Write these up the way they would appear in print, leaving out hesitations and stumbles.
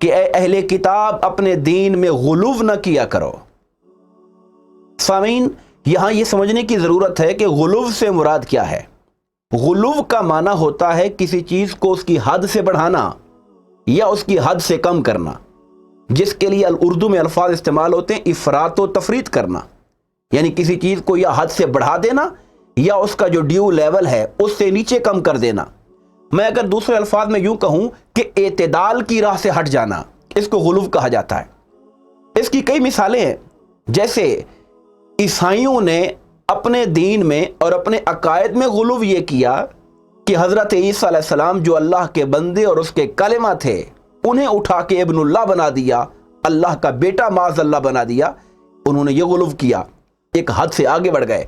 کہ اے اہل کتاب اپنے دین میں غلو نہ کیا کرو۔ سامعین، یہاں یہ سمجھنے کی ضرورت ہے کہ غلو سے مراد کیا ہے۔ غلو کا معنی ہوتا ہے کسی چیز کو اس کی حد سے بڑھانا یا اس کی حد سے کم کرنا، جس کے لیے اردو میں الفاظ استعمال ہوتے ہیں افراط و تفریط کرنا، یعنی کسی چیز کو یا حد سے بڑھا دینا یا اس کا جو ڈیو لیول ہے اس سے نیچے کم کر دینا۔ میں اگر دوسرے الفاظ میں یوں کہوں کہ اعتدال کی راہ سے ہٹ جانا، اس کو غلو کہا جاتا ہے۔ اس کی کئی مثالیں ہیں، جیسے عیسائیوں نے اپنے دین میں اور اپنے عقائد میں غلو یہ کیا کہ حضرت عیسیٰ علیہ السلام جو اللہ کے بندے اور اس کے کلمہ تھے، انہیں اٹھا کے ابن اللہ بنا دیا، اللہ کا بیٹا معاذ اللہ بنا دیا۔ انہوں نے یہ غلو کیا، ایک حد سے آگے بڑھ گئے۔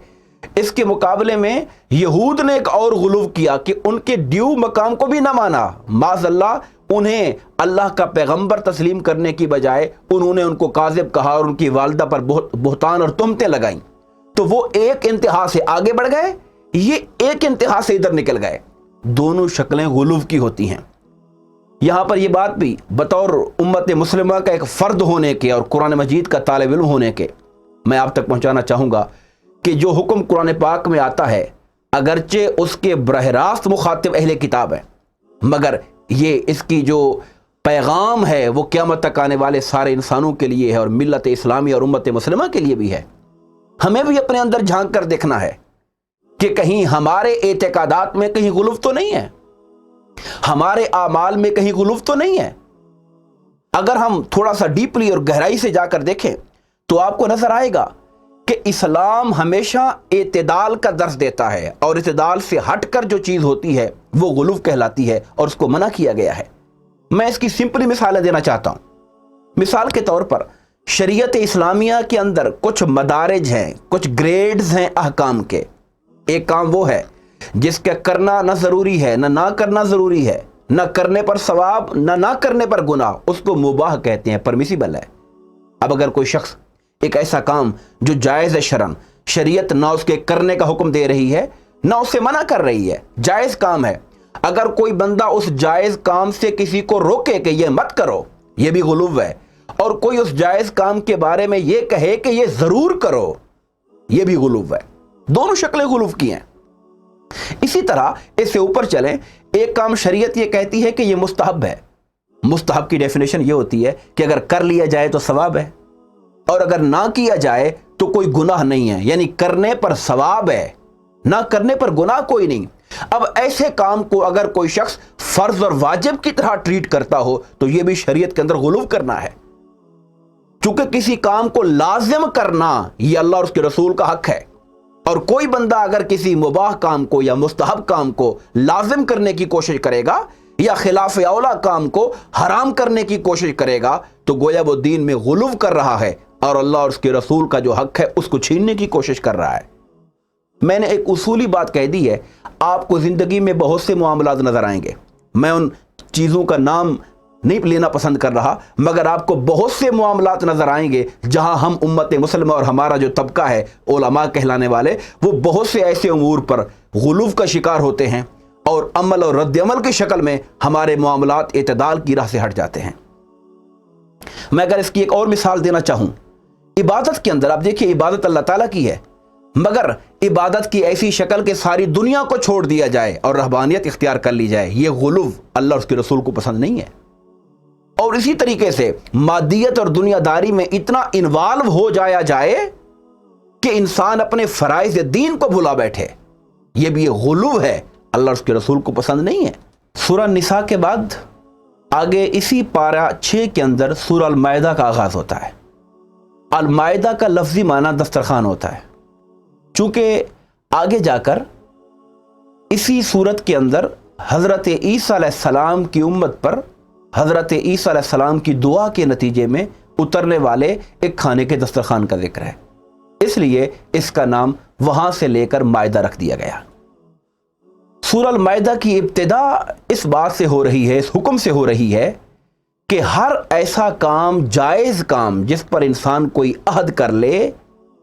اس کے مقابلے میں یہود نے ایک اور غلو کیا کہ ان کے ڈیو مقام کو بھی نہ مانا، معاذ اللہ انہیں اللہ کا پیغمبر تسلیم کرنے کی بجائے انہوں نے ان کو کاذب کہا اور ان کی والدہ پر بہتان اور تہمتیں لگائیں۔ تو وہ ایک انتہا سے آگے بڑھ گئے، یہ ایک انتہا سے ادھر نکل گئے۔ دونوں شکلیں غلو کی ہوتی ہیں۔ یہاں پر یہ بات بھی بطور امت مسلمہ کا ایک فرد ہونے کے اور قرآن مجید کا طالب علم ہونے کے میں آپ تک پہنچانا چاہوں گا کہ جو حکم قرآن پاک میں آتا ہے، اگرچہ اس کے براہ راست مخاطب اہل کتاب ہے، مگر یہ اس کی جو پیغام ہے وہ قیامت تک آنے والے سارے انسانوں کے لیے ہے اور ملت اسلامی اور امت مسلمہ کے لیے بھی ہے۔ ہمیں بھی اپنے اندر جھانک کر دیکھنا ہے کہ کہیں ہمارے اعتقادات میں کہیں غلو تو نہیں ہے، ہمارے اعمال میں کہیں غلو تو نہیں ہے۔ اگر ہم تھوڑا سا ڈیپلی اور گہرائی سے جا کر دیکھیں تو آپ کو نظر آئے گا کہ اسلام ہمیشہ اعتدال کا درس دیتا ہے، اور اعتدال سے ہٹ کر جو چیز ہوتی ہے وہ غلو کہلاتی ہے اور اس کو منع کیا گیا ہے۔ میں اس کی سمپلی مثالیں دینا چاہتا ہوں۔ مثال کے طور پر شریعت اسلامیہ کے اندر کچھ مدارج ہیں، کچھ گریڈز ہیں احکام کے۔ ایک کام وہ ہے جس کا کرنا نہ ضروری ہے نہ کرنا ضروری ہے، نہ کرنے پر ثواب نہ کرنے پر گناہ، اس کو مباح کہتے ہیں، پرمیسیبل ہے۔ اب اگر کوئی شخص ایک ایسا کام جو جائز ہے شرعن، شریعت نہ اس کے کرنے کا حکم دے رہی ہے نہ اسے منع کر رہی ہے، جائز کام ہے، اگر کوئی بندہ اس جائز کام سے کسی کو روکے کہ یہ مت کرو، یہ بھی غلو ہے، اور کوئی اس جائز کام کے بارے میں یہ کہے کہ یہ ضرور کرو، یہ بھی غلو ہے۔ دونوں شکلیں غلو کی ہیں۔ اسی طرح اس سے اوپر چلیں، ایک کام شریعت یہ کہتی ہے کہ یہ مستحب ہے۔ مستحب کی ڈیفینیشن یہ ہوتی ہے کہ اگر کر لیا جائے تو ثواب ہے، اور اگر نہ کیا جائے تو کوئی گناہ نہیں ہے، یعنی کرنے پر ثواب ہے، نہ کرنے پر گناہ کوئی نہیں۔ اب ایسے کام کو اگر کوئی شخص فرض اور واجب کی طرح ٹریٹ کرتا ہو تو یہ بھی شریعت کے اندر غلو کرنا ہے، چونکہ کسی کام کو لازم کرنا یہ اللہ اور اس کے رسول کا حق ہے، اور کوئی بندہ اگر کسی مباح کام کو یا مستحب کام کو لازم کرنے کی کوشش کرے گا یا خلاف اولا کام کو حرام کرنے کی کوشش کرے گا تو گویا وہ دین میں غلو کر رہا ہے اور اللہ اور اس کے رسول کا جو حق ہے اس کو چھیننے کی کوشش کر رہا ہے۔ میں نے ایک اصولی بات کہہ دی ہے، آپ کو زندگی میں بہت سے معاملات نظر آئیں گے، میں ان چیزوں کا نام نہیں لینا پسند کر رہا، مگر آپ کو بہت سے معاملات نظر آئیں گے جہاں ہم امت مسلمہ اور ہمارا جو طبقہ ہے علماء کہلانے والے، وہ بہت سے ایسے امور پر غلو کا شکار ہوتے ہیں اور عمل اور رد عمل کی شکل میں ہمارے معاملات اعتدال کی راہ سے ہٹ جاتے ہیں۔ میں اگر اس کی ایک اور مثال دینا چاہوں، عبادت کے اندر آپ دیکھیے، عبادت اللہ تعالیٰ کی ہے، مگر عبادت کی ایسی شکل کہ ساری دنیا کو چھوڑ دیا جائے اور رہبانیت اختیار کر لی جائے، یہ غلو اللہ اور اس کے رسول کو پسند نہیں ہے۔ اور اسی طریقے سے مادیت اور دنیا داری میں اتنا انوالو ہو جایا جائے کہ انسان اپنے فرائض دین کو بھلا بیٹھے، یہ بھی غلو ہے، اللہ اور اس کے رسول کو پسند نہیں ہے۔ سورہ نساء کے بعد آگے اسی پارہ 6 کے اندر سورہ المائدہ کا آغاز ہوتا ہے۔ المائدہ کا لفظی معنی دسترخوان ہوتا ہے، چونکہ آگے جا کر اسی صورت کے اندر حضرت عیسیٰ علیہ السلام کی امت پر حضرت عیسیٰ علیہ السلام کی دعا کے نتیجے میں اترنے والے ایک کھانے کے دسترخوان کا ذکر ہے، اس لیے اس کا نام وہاں سے لے کر مائدہ رکھ دیا گیا۔ سورہ المائدہ کی ابتدا اس بات سے ہو رہی ہے، اس حکم سے ہو رہی ہے کہ ہر ایسا کام، جائز کام جس پر انسان کوئی عہد کر لے،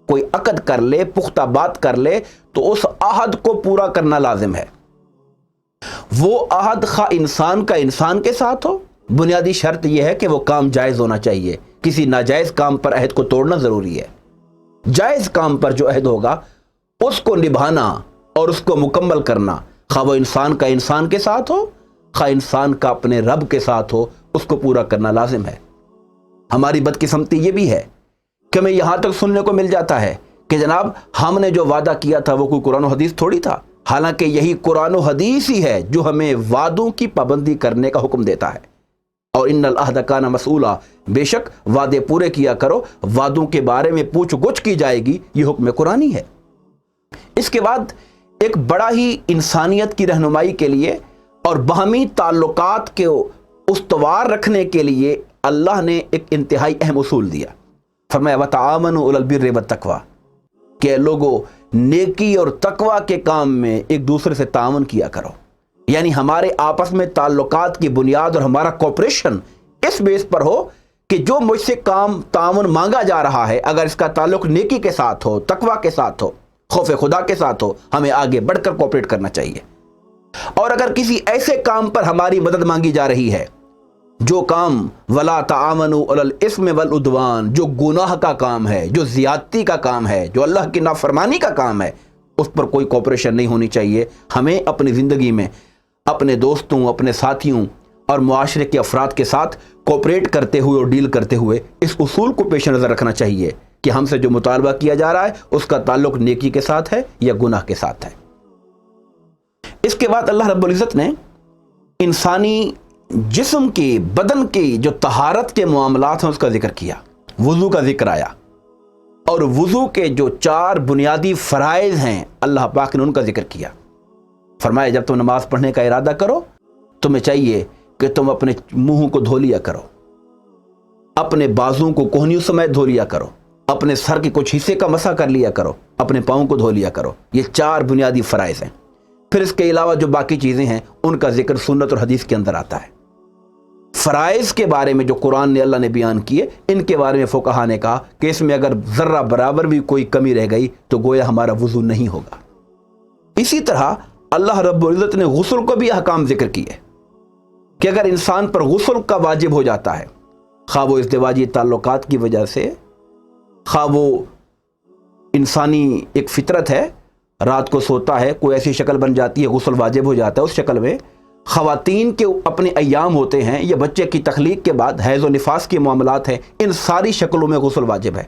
کوئی عقد کر لے، پختہ بات کر لے، تو اس عہد کو پورا کرنا لازم ہے۔ وہ عہد خواہ انسان کا انسان کے ساتھ ہو بنیادی شرط یہ ہے کہ وہ کام جائز ہونا چاہیے، کسی ناجائز کام پر عہد کو توڑنا ضروری ہے۔ جائز کام پر جو عہد ہوگا اس کو نبھانا اور اس کو مکمل کرنا، خواہ وہ انسان کا انسان کے ساتھ ہو، خواہ انسان کا اپنے رب کے ساتھ ہو، اس کو پورا کرنا لازم ہے۔ ہماری بدقسمتی یہ بھی ہے کہ ہمیں یہاں تک سننے کو مل جاتا ہے کہ جناب ہم نے جو وعدہ کیا تھا وہ کوئی قرآن و حدیث تھوڑی تھا، حالانکہ یہی قرآن و حدیث ہی ہے جو ہمیں وعدوں کی پابندی کرنے کا حکم دیتا ہے۔ اور ان العہد کان مسئولا، بے شک وعدے پورے کیا کرو، وعدوں کے بارے میں پوچھ گچھ کی جائے گی، یہ حکم قرآنی ہے۔ اس کے بعد ایک بڑا ہی انسانیت کی رہنمائی کے لیے اور باہمی تعلقات کے استوار رکھنے کے لیے اللہ نے ایک انتہائی اہم اصول دیا۔ فرمایا وَتَعَاوَنُوا عَلَى الْبِرِّ وَالتَّقْوَىٰ، کہ لوگوں نیکی اور تقوی کے کام میں ایک دوسرے سے تعاون کیا کرو، یعنی ہمارے آپس میں تعلقات کی بنیاد اور ہمارا کوپریشن اس بیس پر ہو کہ جو مجھ سے کام تعاون مانگا جا رہا ہے اگر اس کا تعلق نیکی کے ساتھ ہو، تقوی کے ساتھ ہو، خوف خدا کے ساتھ ہو، ہمیں آگے بڑھ کر کوپریٹ کرنا چاہیے۔ اور اگر کسی ایسے کام پر ہماری مدد مانگی جا رہی ہے جو کام ولا تعاونوا علی الاثم والعدوان، جو گناہ کا کام ہے، جو زیادتی کا کام ہے، جو اللہ کی نافرمانی کا کام ہے، اس پر کوئی کوپریشن نہیں ہونی چاہیے۔ ہمیں اپنی زندگی میں اپنے دوستوں، اپنے ساتھیوں اور معاشرے کے افراد کے ساتھ کوپریٹ کرتے ہوئے اور ڈیل کرتے ہوئے اس اصول کو پیش نظر رکھنا چاہیے کہ ہم سے جو مطالبہ کیا جا رہا ہے اس کا تعلق نیکی کے ساتھ ہے یا گناہ کے ساتھ ہے۔ اس کے بعد اللہ رب العزت نے انسانی جسم کی، بدن کی جو طہارت کے معاملات ہیں اس کا ذکر کیا، وضو کا ذکر آیا، اور وضو کے جو 4 بنیادی فرائض ہیں اللہ پاک نے ان کا ذکر کیا۔ فرمایا جب تم نماز پڑھنے کا ارادہ کرو تمہیں چاہیے کہ تم اپنے منہ کو دھو لیا کرو، اپنے بازوں کو کوہنیوں سمیت دھو لیا کرو، اپنے سر کے کچھ حصے کا مسح کر لیا کرو، اپنے پاؤں کو دھو لیا کرو۔ یہ 4 بنیادی فرائض ہیں۔ پھر اس کے علاوہ جو باقی چیزیں ہیں ان کا ذکر سنت اور حدیث کے اندر آتا ہے۔ فرائض کے بارے میں جو قرآن نے اللہ نے بیان کیے، ان کے بارے میں فقہا نے کہا کہ اس میں اگر ذرہ برابر بھی کوئی کمی رہ گئی تو گویا ہمارا وضو نہیں ہوگا۔ اسی طرح اللہ رب العزت نے غسل کو بھی احکام ذکر کیے کہ اگر انسان پر غسل کا واجب ہو جاتا ہے، خواہ وہ ازدواجی تعلقات کی وجہ سے، خواہ وہ انسانی ایک فطرت ہے، رات کو سوتا ہے، کوئی ایسی شکل بن جاتی ہے، غسل واجب ہو جاتا ہے، اس شکل میں خواتین کے اپنے ایام ہوتے ہیں یا بچے کی تخلیق کے بعد حیض و نفاس کے معاملات ہیں، ان ساری شکلوں میں غسل واجب ہے۔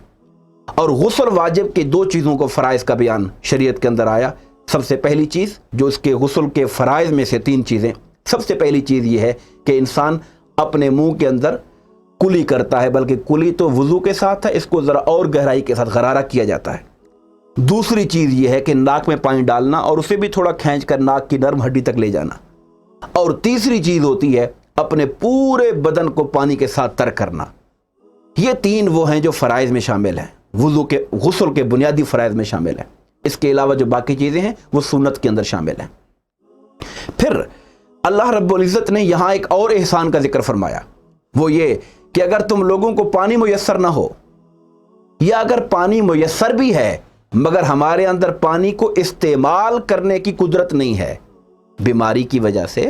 اور غسل واجب کی 2 چیزوں کو فرائض کا بیان شریعت کے اندر آیا۔ سب سے پہلی چیز جو اس کے غسل کے فرائض میں سے 3 چیزیں، سب سے پہلی چیز یہ ہے کہ انسان اپنے منہ کے اندر کلی کرتا ہے، بلکہ کلی تو وضو کے ساتھ ہے، اس کو ذرا اور گہرائی کے ساتھ غرارہ کیا جاتا ہے۔ دوسری چیز یہ ہے کہ ناک میں پانی ڈالنا اور اسے بھی تھوڑا کھینچ کر ناک کی نرم ہڈی تک لے جانا۔ اور تیسری چیز ہوتی ہے اپنے پورے بدن کو پانی کے ساتھ تر کرنا۔ یہ 3 وہ ہیں جو فرائض میں شامل ہیں، وضو کے غسل کے بنیادی فرائض میں شامل ہیں۔ اس کے علاوہ جو باقی چیزیں ہیں وہ سنت کے اندر شامل ہیں۔ پھر اللہ رب العزت نے یہاں ایک اور احسان کا ذکر فرمایا، وہ یہ کہ اگر تم لوگوں کو پانی میسر نہ ہو، یا اگر پانی میسر بھی ہے مگر ہمارے اندر پانی کو استعمال کرنے کی قدرت نہیں ہے، بیماری کی وجہ سے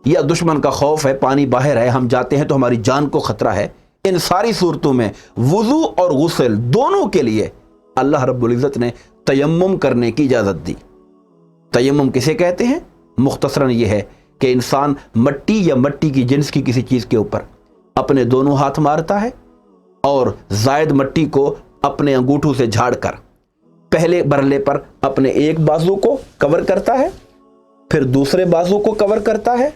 یا دشمن کا خوف ہے، پانی باہر ہے، ہم جاتے ہیں تو ہماری جان کو خطرہ ہے، ان ساری صورتوں میں وضو اور غسل دونوں کے لیے اللہ رب العزت نے تیمم کرنے کی اجازت دی۔ تیمم کسے کہتے ہیں؟ مختصراً یہ ہے کہ انسان مٹی یا مٹی کی جنس کی کسی چیز کے اوپر اپنے دونوں ہاتھ مارتا ہے اور زائد مٹی کو اپنے انگوٹھوں سے جھاڑ کر پہلے برلے پر اپنے ایک بازو کو کور کرتا ہے، پھر دوسرے بازو کو کور کرتا ہے،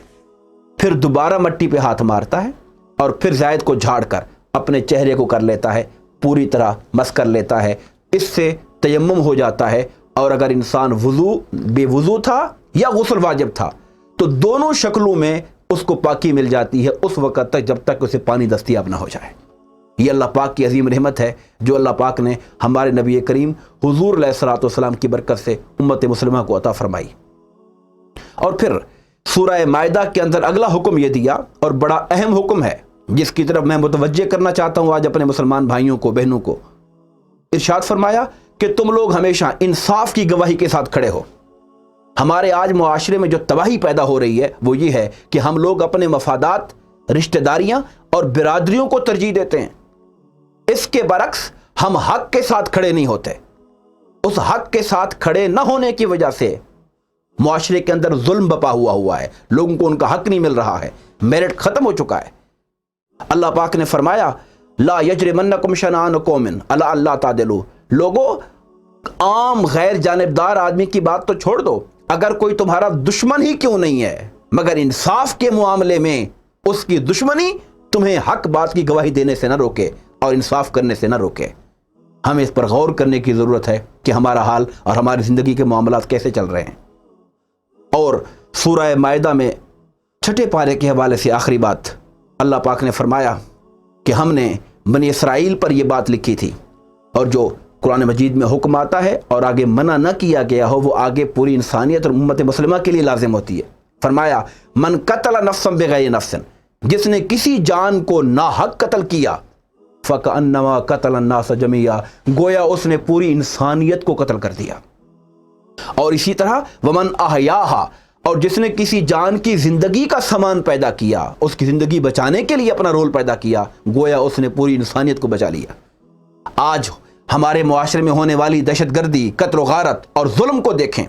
پھر دوبارہ مٹی پہ ہاتھ مارتا ہے اور پھر زائد کو جھاڑ کر اپنے چہرے کو کر لیتا ہے، پوری طرح مس کر لیتا ہے۔ اس سے تیمم ہو جاتا ہے۔ اور اگر انسان بے وضو تھا یا غسل واجب تھا تو دونوں شکلوں میں اس کو پاکی مل جاتی ہے اس وقت تک جب تک اسے پانی دستیاب نہ ہو جائے۔ یہ اللہ پاک کی عظیم رحمت ہے جو اللہ پاک نے ہمارے نبی کریم حضور علیہ الصلوۃ والسلام کی برکت سے امت مسلمہ کو عطا فرمائی۔ اور پھر سورہ مائدہ کے اندر اگلا حکم یہ دیا، اور بڑا اہم حکم ہے جس کی طرف میں متوجہ کرنا چاہتا ہوں آج اپنے مسلمان بھائیوں کو، بہنوں کو۔ ارشاد فرمایا کہ تم لوگ ہمیشہ انصاف کی گواہی کے ساتھ کھڑے ہو۔ ہمارے آج معاشرے میں جو تباہی پیدا ہو رہی ہے وہ یہ ہے کہ ہم لوگ اپنے مفادات رشتہ داریاں اور برادریوں کو ترجیح دیتے ہیں۔ اس کے برعکس ہم حق کے ساتھ کھڑے نہیں ہوتے۔ اس حق کے ساتھ کھڑے نہ ہونے کی وجہ سے معاشرے کے اندر ظلم بپا ہوا ہے، لوگوں کو ان کا حق نہیں مل رہا ہے، میرٹ ختم ہو چکا ہے۔ اللہ پاک نے فرمایا لا یجرمنکم شنآن قوم الی اللہ تعدلوا، لوگوں عام غیر جانبدار آدمی کی بات تو چھوڑ دو، اگر کوئی تمہارا دشمن ہی کیوں نہیں ہے مگر انصاف کے معاملے میں اس کی دشمنی تمہیں حق بات کی گواہی دینے سے نہ روکے اور انصاف کرنے سے نہ روکے۔ ہمیں اس پر غور کرنے کی ضرورت ہے کہ ہمارا حال اور ہماری زندگی کے معاملات کیسے چل رہے ہیں۔ اور سورہ مائدہ میں 6 پارے کے حوالے سے آخری بات اللہ پاک نے فرمایا کہ ہم نے بنی اسرائیل پر یہ بات لکھی تھی، اور جو قرآن مجید میں حکم آتا ہے اور آگے منع نہ کیا گیا ہو وہ آگے پوری انسانیت اور امت مسلمہ کے لیے لازم ہوتی ہے۔ فرمایا من قتل نفسا بغیر نفس، جس نے کسی جان کو ناحق قتل کیا، فکأنما قتل الناس جميعا، گویا اس نے پوری انسانیت کو قتل کر دیا۔ اور اسی طرح ومن احیاہا، اور جس نے کسی جان کی زندگی کا سامان پیدا کیا، اس کی زندگی بچانے کے لیے اپنا رول پیدا کیا، گویا اس نے پوری انسانیت کو بچا لیا۔ آج ہمارے معاشرے میں ہونے والی دہشت گردی، قتل و غارت اور ظلم کو دیکھیں،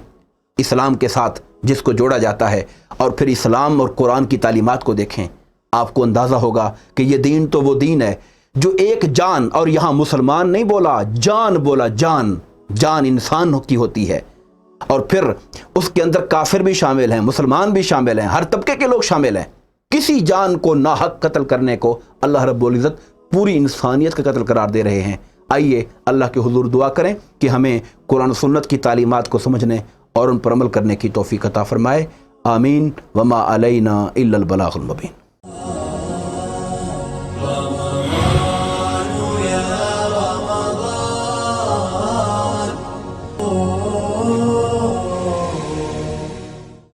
اسلام کے ساتھ جس کو جوڑا جاتا ہے، اور پھر اسلام اور قرآن کی تعلیمات کو دیکھیں، آپ کو اندازہ ہوگا کہ یہ دین تو وہ دین ہے جو ایک جان، اور یہاں مسلمان نہیں بولا، جان بولا، جان انسان کی ہوتی ہے، اور پھر اس کے اندر کافر بھی شامل ہیں، مسلمان بھی شامل ہیں، ہر طبقے کے لوگ شامل ہیں۔ کسی جان کو ناحق قتل کرنے کو اللہ رب العزت پوری انسانیت کا قتل قرار دے رہے ہیں۔ آئیے اللہ کے حضور دعا کریں کہ ہمیں قرآن و سنت کی تعلیمات کو سمجھنے اور ان پر عمل کرنے کی توفیق عطا فرمائے۔ آمین۔ وما علینا الا البلاغ المبین۔